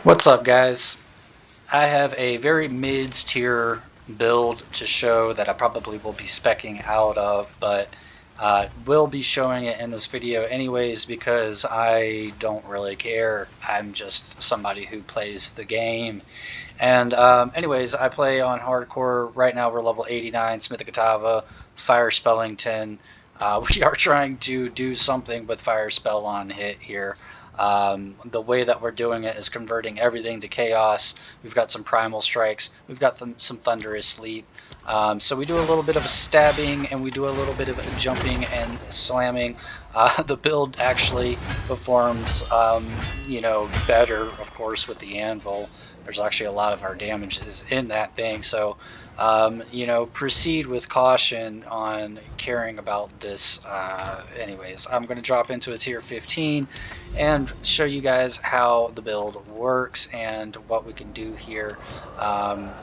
What's up, guys? I have a very mid-tier build to show that I probably will be speccing out of, but will be showing it in this video anyways because I don't really care. I'm just somebody who plays the game. And anyways, I play on hardcore. Right now we're level 89, Smith of Kitava, Fire Spelling 10. We are trying to do something with Fire Spell on hit here. The way that we're doing it is converting everything to chaos. We've got some primal strikes. We've got some thunderous sleep. So we do a little bit of stabbing and we do a little bit of jumping and slamming. The build actually performs, better, of course, with the anvil. There's actually a lot of our damage is in that thing. So, proceed with caution on caring about this. Anyways, I'm going to drop into a tier 15 and show you guys how the build works and what we can do here.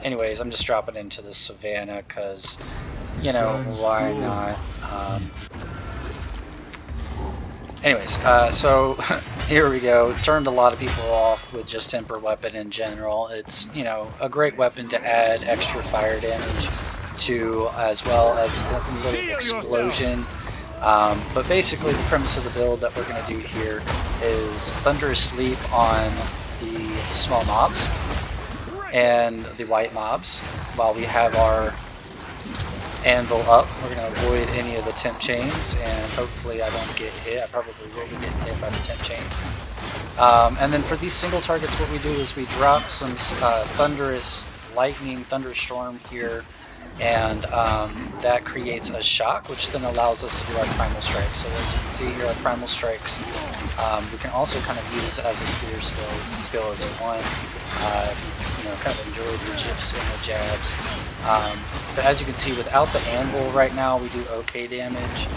Anyways, I'm just dropping into the savannah because, why not? So here we go. Turned a lot of people off with just temper weapon in general. It's, a great weapon to add extra fire damage to, as well as a little explosion. But basically the premise of the build that we're going to do here is Thunderous Sleep on the small mobs and the white mobs while we have our anvil up. We're going to avoid any of the temp chains and hopefully I don't get hit. I probably will be getting hit by the temp chains. And then for these single targets, what we do is we drop some thunderous lightning, thunderstorm here, and that creates a shock, which then allows us to do our primal strikes. So as you can see here, our primal strikes we can also kind of use as a clear skill as you want. If you kind of enjoyed the gifs and the jabs. But as you can see, without the anvil right now, we do okay damage.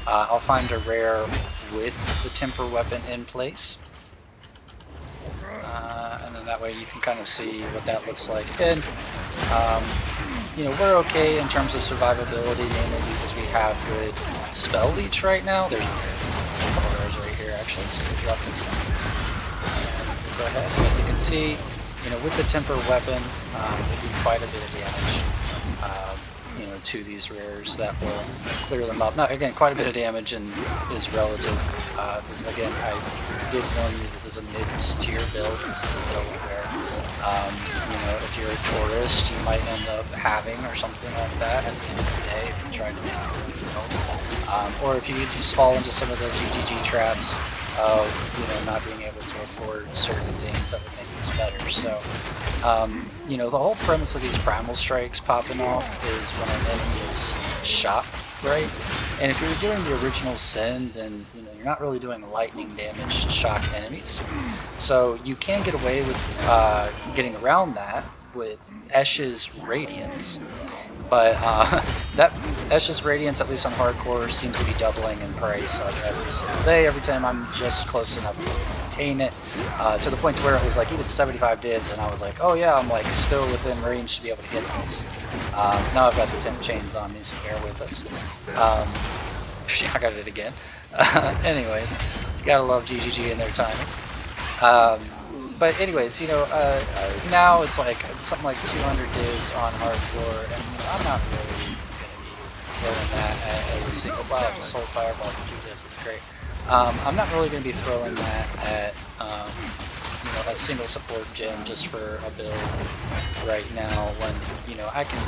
I'll find a rare with the temper weapon in place. And then that way you can kind of see what that looks like. And we're okay in terms of survivability, mainly because we have good spell leech right now. There's a couple of rares right here actually, so we drop this thing. And go ahead. As you can see, with the temper weapon, we do quite a bit of damage. To these rares that will clear them up. Now, again, quite a bit of damage and is relative. This, again, I did warn you, this is a mid-tier build. This is a build where, if you're a tourist, you might end up having or something like that at the end of the day if you try to make a build. Or if you just fall into some of the GGG traps of, not being able to afford certain things that would make this better. So, the whole premise of these primal strikes popping off is when an enemy is shocked, right? And if you're doing the original sin, then you're not really doing lightning damage to shock enemies. So you can get away with getting around that with Esh's Radiance. But that Esh's Radiance, at least on hardcore, seems to be doubling in price every single day. Every time I'm just close enough to maintain it, to the point where it was like even 75 divs, and I was like, oh yeah, I'm like still within range to be able to hit this. Now I've got the temp chains on me, so bear with us. I got it again. Anyways, gotta love GGG and their timing. But anyways, now it's like something like 200 divs on hardcore, and I'm not really going to be throwing that at a single. Wow, I just sold Fireball for 2 divs. That's great. I'm not really going to be throwing that at a single support gem just for a build right now when I can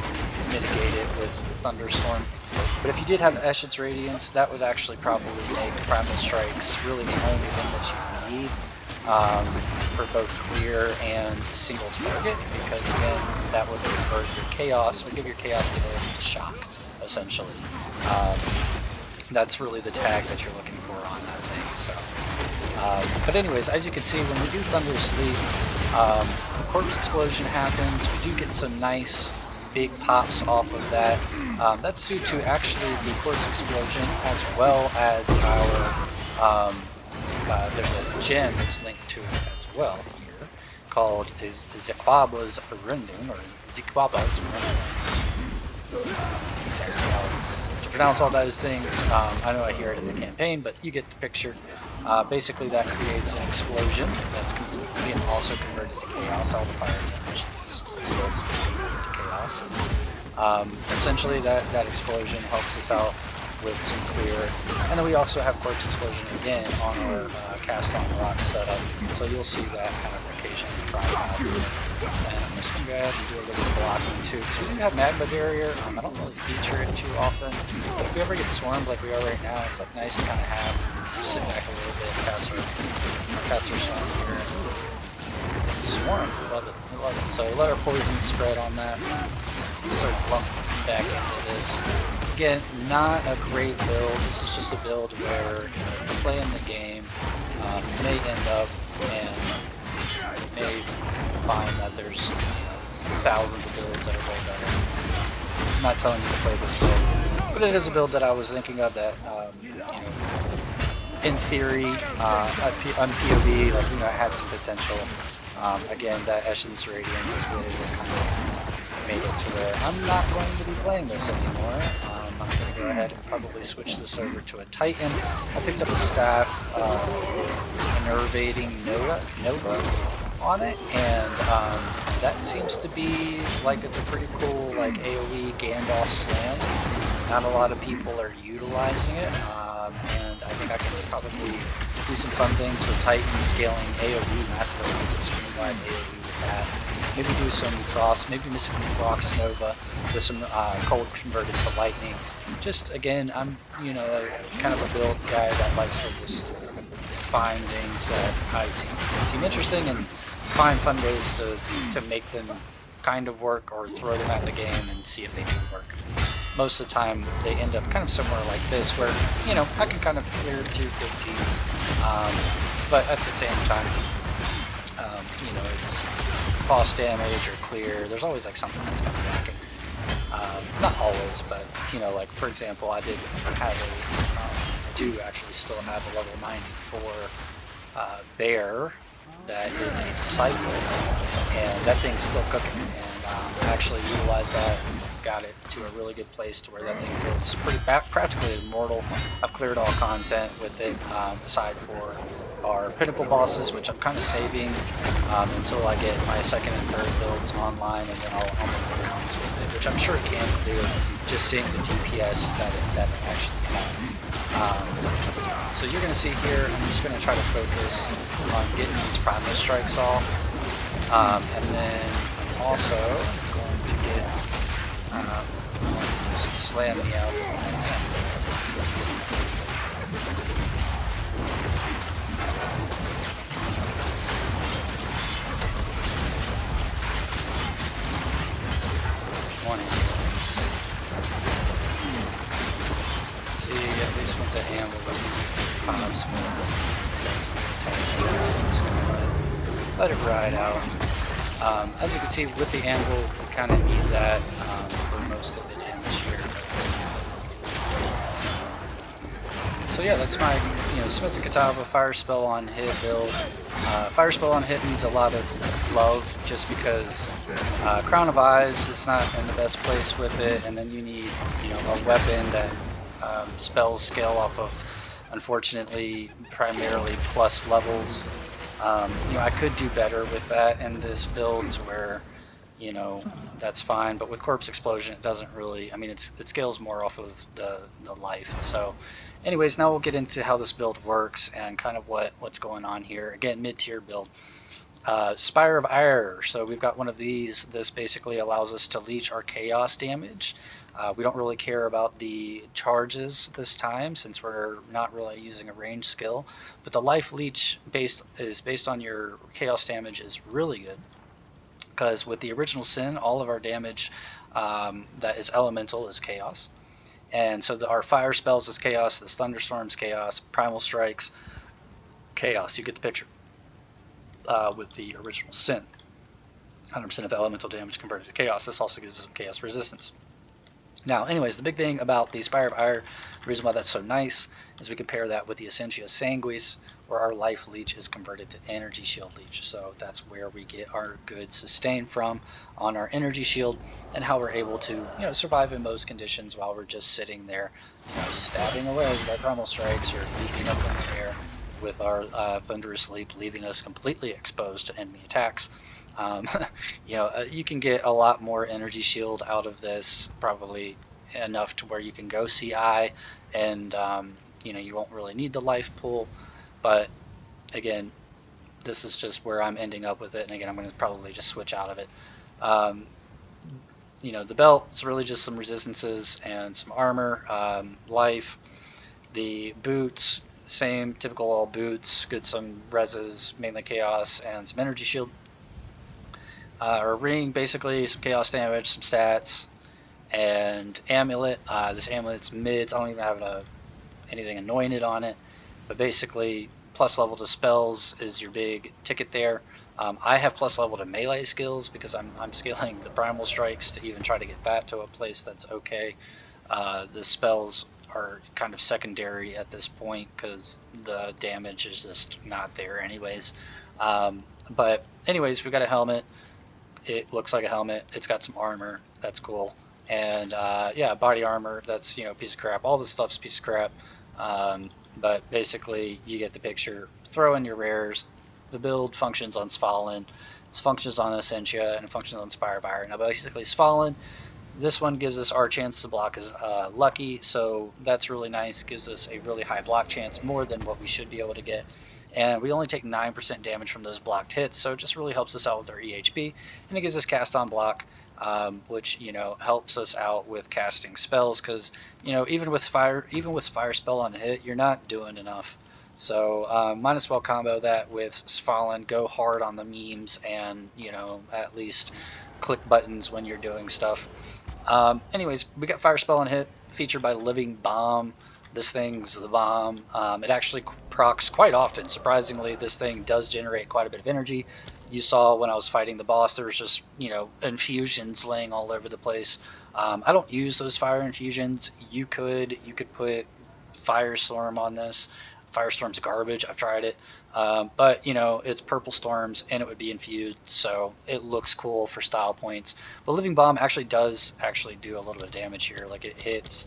mitigate it with Thunderstorm. But if you did have Esh's Radiance, that would actually probably make Primal Strikes really the only thing that you need. For both clear and single target, because again, that would convert your chaos, or give your chaos the ability to shock, essentially. That's really the tag that you're looking for on that thing. So, but anyways, as you can see, when we do Thunderous Sleep, Corpse Explosion happens. We do get some nice big pops off of that. That's due to actually the Corpse Explosion as well as our there's a gem that's linked to it as well here called Zikwaba's Rending, or Zikwaba's Rending. Exactly how to pronounce all those things. I know I hear it in the campaign, but you get the picture. Basically, that creates an explosion that's being also converted to chaos. All the fire damage is converted to chaos. Essentially, that explosion helps us out with some clear, and then we also have Corpse Explosion again on our cast on rock setup, so you'll see that kind of occasionally cry out. And I'm just going to go ahead and do a little blocking too, because we do have Magma Barrier. I don't really feature it too often, but if we ever get swarmed like we are right now, it's like nice to kind of have, sit back a little bit, cast our swarm here. Swarm, we love it, we love it. So let our poison spread on that. Start lumping back into this. Again, not a great build. This is just a build where, you know, you're playing the game, you may end up and you may find that there's, you know, thousands of builds that are way better. I'm not telling you to play this build, but it is a build that I was thinking of that, you know, in theory, on PoE, like, you know, it had some potential. Again, that Essence Radiance is really what kind of made it to where I'm not going to be playing this anymore. I'm going to go ahead and probably switch this over to a Titan. I picked up a staff, Enervating Nova on it, and that seems to be like it's a pretty cool like AoE Gandalf slam. Not a lot of people are utilizing it, and I think I can probably do some fun things with Titan scaling AoE massively, some streamlined AoE with that. Maybe do some Frost, maybe some Frost Nova with some Cold converted to Lightning. Just again, I'm, you know, kind of a build guy that likes to just find things that I seem interesting and find fun ways to make them kind of work or throw them at the game and see if they do work. Most of the time they end up kind of somewhere like this where, you know, I can kind of clear 215s, but at the same time, you know, it's boss damage or clear. There's always like something that's coming back. And, not always, but, you know, like for example, I did have I do actually still have a level 94 bear that is a disciple, and that thing's still cooking, and I actually utilized that and got it to a really good place to where that thing feels pretty practically immortal. I've cleared all content with it, aside for our pinnacle bosses, which I'm kind of saving until I get my second and third builds online, and then I'll make the ones with it, which I'm sure it can clear, just seeing the DPS that it actually has. So you're going to see here, I'm just going to try to focus on getting these primal strikes off, and then I'm also going to get just slam me out. At least with the hammer, we can pop some more. It's got some really tiny skills, so I'm just going to let it ride out. As you can see, with the anvil, we kind of need that for most of the damage here. So yeah, that's my, you know, Smith the Kitava fire spell on hit build. Fire spell on hit needs a lot of love, just because Crown of Eyes is not in the best place with it, and then you need, you know, a weapon that spells scale off of, unfortunately, primarily plus levels. You know, I could do better with that in this build to where, you know, that's fine, but with Corpse Explosion it doesn't really, I mean, it scales more off of the life. So anyways, now we'll get into how this build works and kind of what's going on here. Again, mid-tier build. Spire of Ire, so we've got one of these. This basically allows us to leech our chaos damage. We don't really care about the charges this time since we're not really using a range skill, but the life leech is based on your chaos damage is really good, because with the original sin, all of our damage that is elemental is chaos, and so our fire spells is chaos, the thunderstorms chaos, primal strikes chaos. You get the picture. With the original sin, 100% of elemental damage converted to chaos. This also gives us some chaos resistance. Now, anyways, the big thing about the Spire of Ire, the reason why that's so nice, is we compare that with the Essentia Sanguis, where our life leech is converted to energy shield leech. So that's where we get our good sustain from on our energy shield, and how we're able to, you know, survive in most conditions while we're just sitting there, you know, stabbing away with our primal strikes or leaping up in the air with our Thunderous Leap, leaving us completely exposed to enemy attacks. You can get a lot more energy shield out of this, probably enough to where you can go CI, and you won't really need the life pool. But again, this is just where I'm ending up with it, and again, I'm going to probably just switch out of it. The belt is really just some resistances and some armor, life. The boots, same typical all boots, good some reses, mainly chaos, and some energy shield. Our ring, basically some chaos damage, some stats, and amulet. This amulet's mids. I don't even have anything anointed on it, but basically plus level to spells is your big ticket there. I have plus level to melee skills because I'm scaling the primal strikes to even try to get that to a place that's okay. The spells are kind of secondary at this point because the damage is just not there anyways. But anyways, we got a helmet. It looks like a helmet. It's got some armor. That's cool. And yeah, body armor. That's piece of crap. All this stuff's piece of crap. But basically, you get the picture. Throw in your rares. The build functions on Svalin, it functions on Essentia, and it functions on Spirefire. Now, basically, Svalin, this one gives us our chance to block as lucky, so that's really nice. Gives us a really high block chance, more than what we should be able to get. And we only take 9% damage from those blocked hits, so it just really helps us out with our EHP. And it gives us cast on block, which helps us out with casting spells, because even with fire spell on hit, you're not doing enough. So might as well combo that with Svalin, go hard on the memes, and at least click buttons when you're doing stuff. Anyways, we got fire spell on hit, featured by Living Bomb. This thing's the bomb. It actually procs quite often. Surprisingly, this thing does generate quite a bit of energy. You saw when I was fighting the boss, there was just infusions laying all over the place. I don't use those fire infusions. You could put Firestorm on this. Firestorm's garbage. I've tried it, but it's purple storms and it would be infused, so it looks cool for style points. But Living Bomb actually does do a little bit of damage here. Like it hits.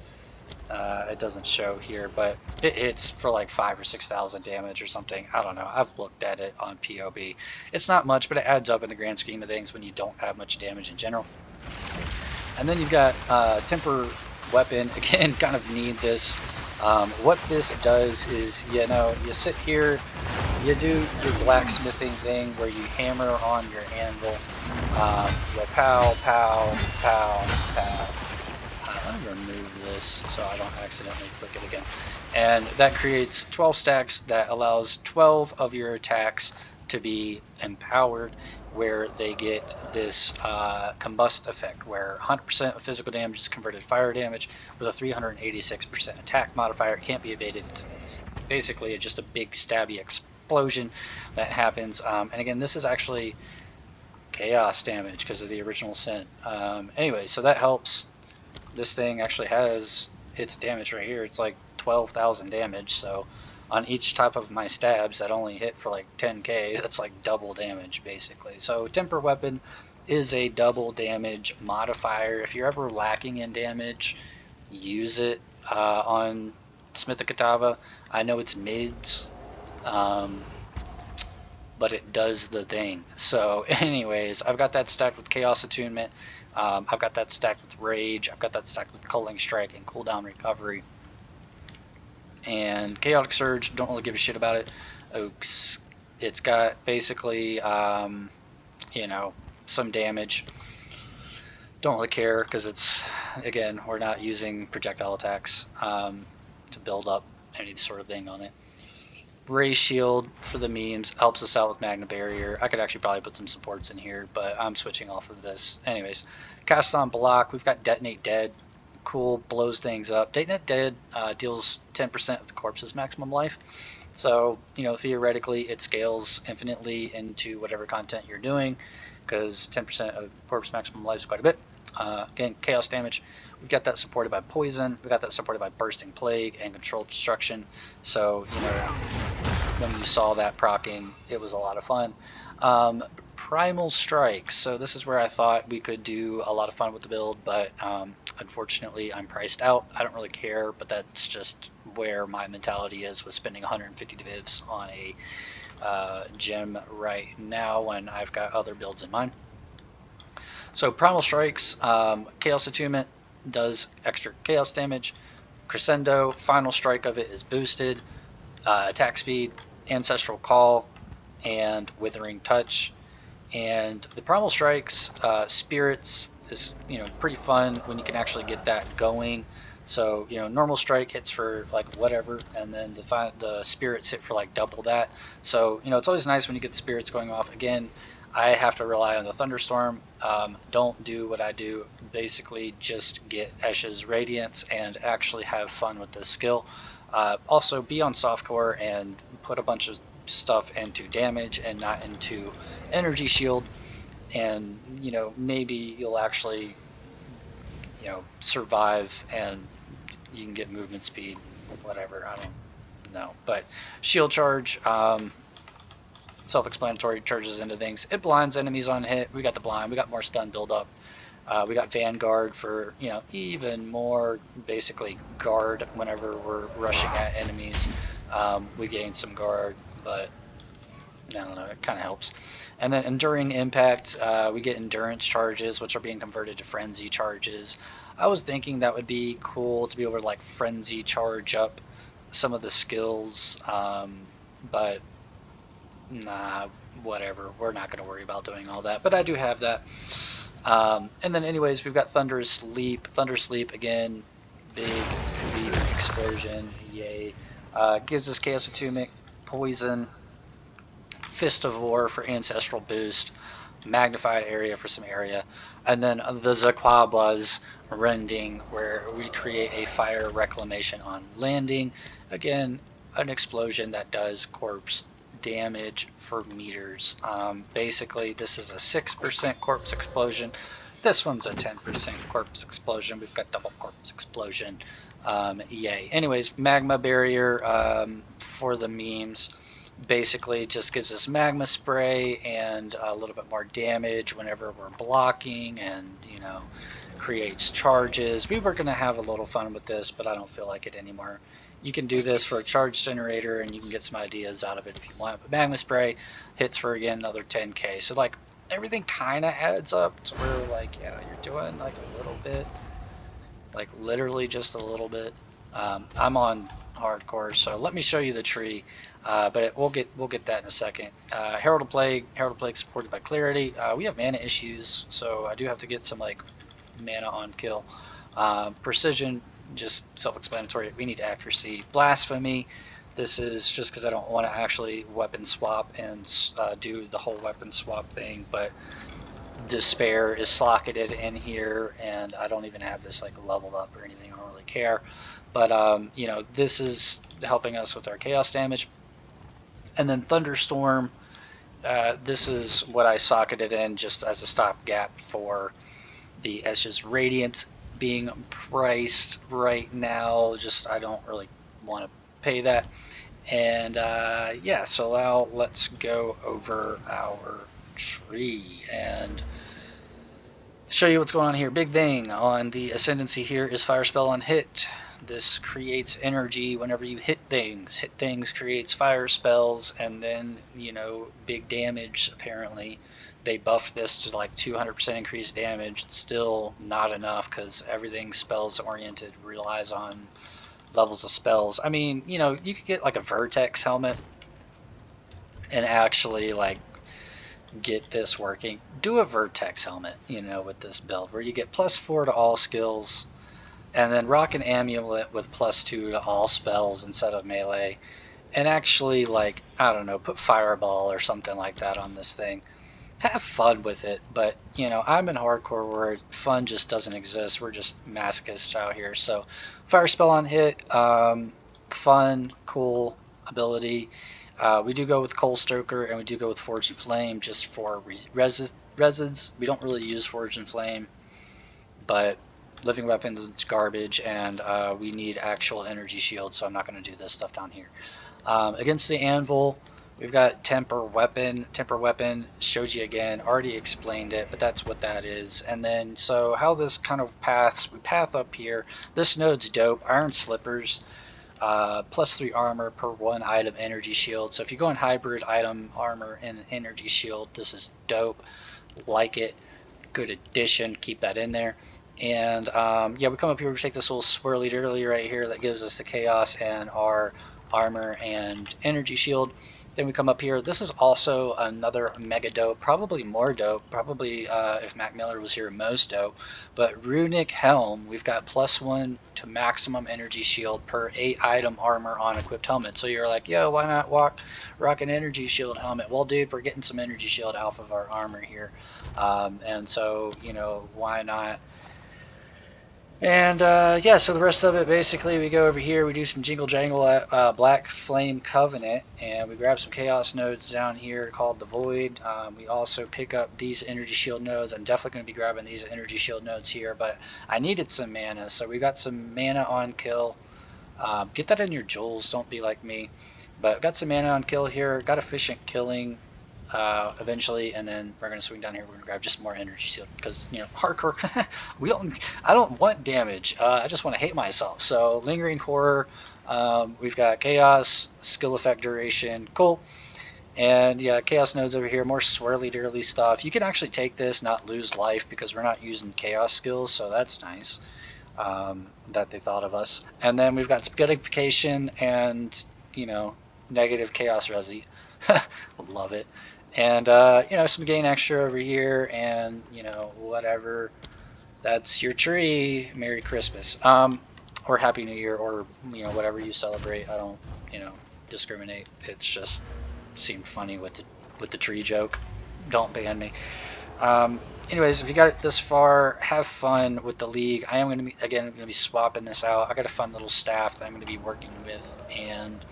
It doesn't show here, but it hits for like 5,000 or 6,000 damage or something. I don't know. I've looked at it on POB. It's not much, but it adds up in the grand scheme of things when you don't have much damage in general. And then you've got Temper Weapon. Again, kind of need this. What this does is, you sit here, you do your blacksmithing thing where you hammer on your anvil. You go pow, pow, pow, pow. I'm going to remove this so I don't accidentally click it again. And that creates 12 stacks that allows 12 of your attacks to be empowered, where they get this combust effect, where 100% of physical damage is converted to fire damage with a 386% attack modifier. It can't be evaded. It's basically just a big stabby explosion that happens. And again, this is actually chaos damage because of the original sin. Anyway, so that helps. This thing actually has its damage right here. It's like 12,000 damage. So on each type of my stabs that only hit for like 10k, that's like double damage basically. So Temper Weapon is a double damage modifier. If you're ever lacking in damage, use it on Smith of Kitava. I know it's mids, but it does the thing. So anyways, I've got that stacked with Chaos Attunement. I've got that stacked with Rage. I've got that stacked with Culling Strike and Cooldown Recovery. And Chaotic Surge, don't really give a shit about it. Oaks, it's got basically, some damage. Don't really care because it's, again, we're not using projectile attacks to build up any sort of thing on it. Ray Shield for the memes helps us out with Magna Barrier. I could actually probably put some supports in here, but I'm switching off of this. Anyways, Cast on Block, we've got Detonate Dead. Cool, blows things up. Detonate Dead deals 10% of the corpse's maximum life. So, theoretically, it scales infinitely into whatever content you're doing, because 10% of corpse maximum life is quite a bit. Again, chaos damage. We've got that supported by poison. We got that supported by bursting plague and controlled destruction. So, when you saw that proccing, it was a lot of fun. Primal Strike. So this is where I thought we could do a lot of fun with the build, but unfortunately I'm priced out. I don't really care, but that's just where my mentality is with spending 150 divs on a gem right now when I've got other builds in mind. So Primal Strikes, Chaos Attunement does extra chaos damage. Crescendo, final strike of it is boosted. Attack speed, Ancestral Call, and Withering Touch. And the Primal Strikes, Spirits is pretty fun when you can actually get that going. So normal strike hits for like whatever, and then the spirits hit for like double that. So it's always nice when you get the spirits going off. Again, I have to rely on the thunderstorm. Don't do what I do. Basically, just get Esh's Radiance and actually have fun with this skill. Also, be on softcore and put a bunch of stuff into damage and not into energy shield, and maybe you'll actually survive and you can get movement speed, whatever, I don't know. But shield charge, self-explanatory, charges into things. It blinds enemies on hit. We got the blind, we got more stun build up. We got Vanguard for even more basically guard whenever we're rushing at enemies. We gain some guard, but I don't know, it kind of helps. And then Enduring Impact, we get endurance charges, which are being converted to frenzy charges. I was thinking that would be cool to be able to like frenzy charge up some of the skills, but nah, whatever. We're not going to worry about doing all that, but I do have that. And then anyways, we've got Thunderous Leap. Thunderous Leap, again, big leap explosion, yay. Gives us Chaos Attunement, Poison, Fist of War for Ancestral Boost, Magnified Area for some area, and then the Zaquaba's Rending, where we create a fire reclamation on landing. Again, an explosion that does corpse damage for meters. Basically, this is a 6% corpse explosion. This one's a 10% corpse explosion. We've got double corpse explosion. Yay. Anyways, Magma Barrier for the memes. Basically just gives us magma spray and a little bit more damage whenever we're blocking, and creates charges. We were going to have a little fun with this, but I don't feel like it anymore. You can do this for a charge generator and you can get some ideas out of it if you want. But magma spray hits for, again, another 10k. So like everything kind of adds up to where like you're doing like a little bit, like literally just a little bit. I'm on hardcore, so let me show you the tree. But we'll get that in a second. Herald of Plague supported by Clarity. We have mana issues, so I do have to get some like mana on kill. Precision, just self-explanatory. We need accuracy. Blasphemy. This is just because I don't want to actually weapon swap and do the whole weapon swap thing. But Despair is socketed in here, and I don't even have this like leveled up or anything. I don't really care. But this is helping us with our chaos damage. And then Thunderstorm, this is what I socketed in just as a stopgap for the Esh's Radiance being priced right now. Just I don't really want to pay that. And yeah, so now let's go over our tree and show you what's going on here. Big thing on the Ascendancy here is Fire Spell on hit. This creates energy whenever you hit things. Hit things creates fire spells, and then, big damage, apparently. They buffed this to like 200% increased damage. It's still not enough because everything spells oriented relies on levels of spells. I mean, you could get like a vertex helmet and actually like get this working. Do a vertex helmet, with this build where you get +4 to all skills. And then rock an amulet with +2 to all spells instead of melee. And actually, like, I don't know, put fireball or something like that on this thing. Have fun with it. But, I'm in hardcore where fun just doesn't exist. We're just masochists out here. So, fire spell on hit. Fun, cool ability. We do go with Coal Stoker and we do go with Forge and Flame just for resins. We don't really use Forge and Flame. But living weapons is garbage, and we need actual energy shields, so I'm not going to do this stuff down here. Against the Anvil, we've got Temper Weapon. Temper Weapon shows you again, already explained it, but that's what that is. And then, so how this kind of paths, we path up here. This node's dope. Iron Slippers. +3 armor per 1 item energy shield. So if you go in hybrid item armor and energy shield, this is dope. Like it. Good addition. Keep that in there. And yeah, we come up here, we take this little swirly dirly right here that gives us the chaos and our armor and energy shield. Then we come up here. This is also another mega dope, probably more dope, probably if Mac Miller was here, most dope. But Runic Helm, we've got +1 to maximum energy shield per 8 item armor on equipped helmet. So you're like, yo, why not rock an energy shield helmet? Well, dude, we're getting some energy shield off of our armor here. And so, you know, why not? And yeah, so the rest of it, basically, we go over here, we do some jingle jangle at Black Flame Covenant, and we grab some chaos nodes down here called the Void. We also pick up these energy shield nodes. I'm definitely going to be grabbing these energy shield nodes here, but I needed some mana, so we got some mana on kill. Get that in your jewels, don't be like me. But got some mana on kill here, got efficient killing. Eventually, and then we're gonna swing down here. We're gonna grab just more energy shield because, you know, hardcore. I don't want damage. I just want to hate myself. So lingering horror. We've got chaos, skill effect duration, cool, and yeah, chaos nodes over here. More swirly dirly stuff. You can actually take this, not lose life because we're not using chaos skills, so that's nice. That they thought of us. And then we've got spaghettification and, you know, negative chaos resi. Love it. And you know, some gain extra over here, and you know, whatever. That's your tree. Merry Christmas, or Happy New Year, or you know, whatever you celebrate. I don't, you know, discriminate. It's just seemed funny with the tree joke. Don't ban me. Anyways, if you got it this far, have fun with the league. I am going to be swapping this out. I got a fun little staff that I'm going to be working with, and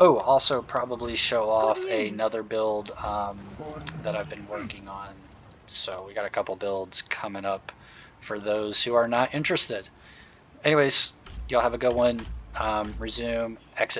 oh, also probably show off another build that I've been working on. So we got a couple builds coming up for those who are not interested. Anyways, y'all have a good one. Resume, exit.